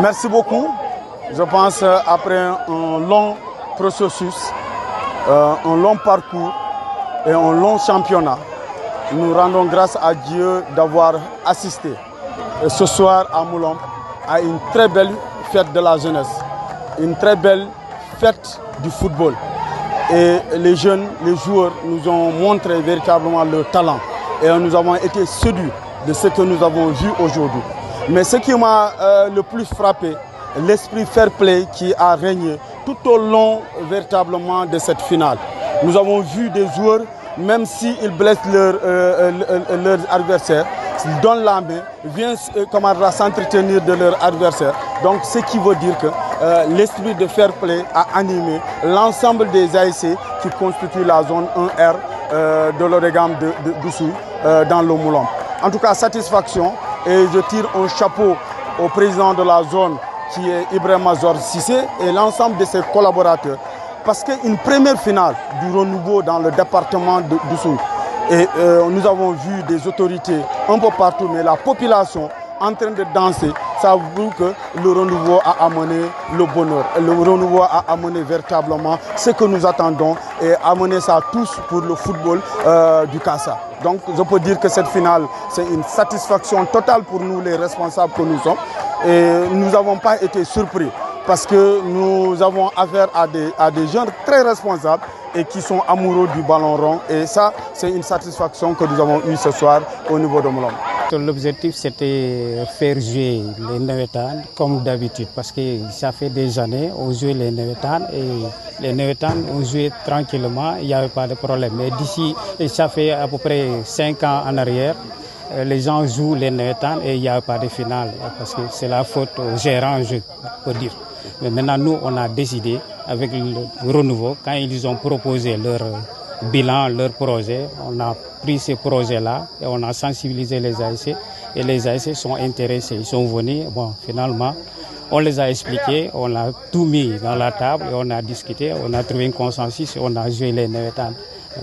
Merci beaucoup. Je pense après un long processus, un long parcours et un long championnat, nous rendons grâce à Dieu d'avoir assisté ce soir à Moulombe à une très belle fête de la jeunesse, une très belle fête du football. Et les jeunes, les joueurs nous ont montré véritablement leur talent et nous avons été séduits de ce que nous avons vu aujourd'hui. Mais ce qui m'a le plus frappé, l'esprit fair play qui a régné tout au long véritablement de cette finale. Nous avons vu des joueurs, même s'ils blessent leurs adversaires, ils donnent la main, viennent s'entretenir de leur adversaire. Donc ce qui veut dire que l'esprit de fair play a animé l'ensemble des ASC qui constituent la zone 1R de l'Odegam de Doussouye dans le Moulombe. En tout cas, satisfaction, et je tire un chapeau au président de la zone qui est Ibrahim Mazor Sissé et l'ensemble de ses collaborateurs. Parce qu'une première finale du renouveau dans le département de Doussouye. Et nous avons vu des autorités un peu partout, mais la population en train de danser, ça veut que le renouveau a amené le bonheur. Le renouveau a amené véritablement ce que nous attendons et amené ça tous pour le football du Kassa. Donc je peux dire que cette finale, c'est une satisfaction totale pour nous les responsables que nous sommes. Et nous n'avons pas été surpris parce que nous avons affaire à des jeunes très responsables et qui sont amoureux du ballon rond. Et ça, c'est une satisfaction que nous avons eue ce soir au niveau de Moulombe. L'objectif, c'était faire jouer les Navétanes comme d'habitude parce que ça fait des années on jouait les Navétanes et les Navétanes ont joué tranquillement, il n'y avait pas de problème. Mais d'ici, ça fait à peu près 5 ans en arrière, les gens jouent les Navétanes et il n'y a pas de finale parce que c'est la faute aux gérants, je peux dire. Mais maintenant, nous, on a décidé avec le renouveau, quand ils ont proposé leur bilan, leur projet, on a pris ces projets-là et on a sensibilisé les ASC et les ASC sont intéressés, ils sont venus. Bon, finalement, on les a expliqués, on a tout mis dans la table et on a discuté, on a trouvé un consensus et on a joué les Navétanes.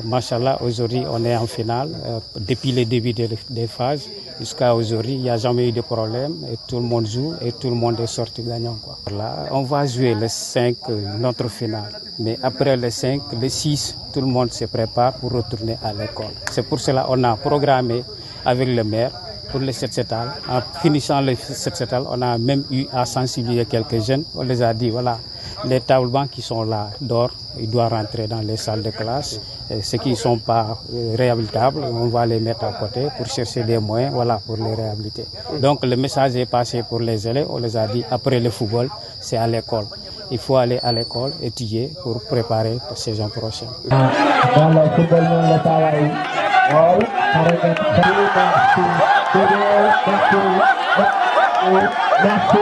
Machallah, aujourd'hui, on est en finale. Depuis le début des phases jusqu'à aujourd'hui, il n'y a jamais eu de problème et tout le monde joue et tout le monde est sorti gagnant, quoi. Là, on va jouer le 5, notre finale. Mais après le 5, le 6, tout le monde se prépare pour retourner à l'école. C'est pour cela qu'on a programmé avec le maire pour le 7-7al. En finissant le 7-7al, on a même eu à sensibiliser quelques jeunes. On les a dit, voilà, les tables bancs qui sont là d'or, ils doivent rentrer dans les salles de classe. Et ceux qui ne sont pas réhabilitables, on va les mettre à côté pour chercher des moyens, voilà, pour les réhabiliter. Donc le message est passé pour les élèves. On les a dit, après le football, c'est à l'école. Il faut aller à l'école, étudier pour préparer la saison prochaine. Dans le football, le travail. Merci.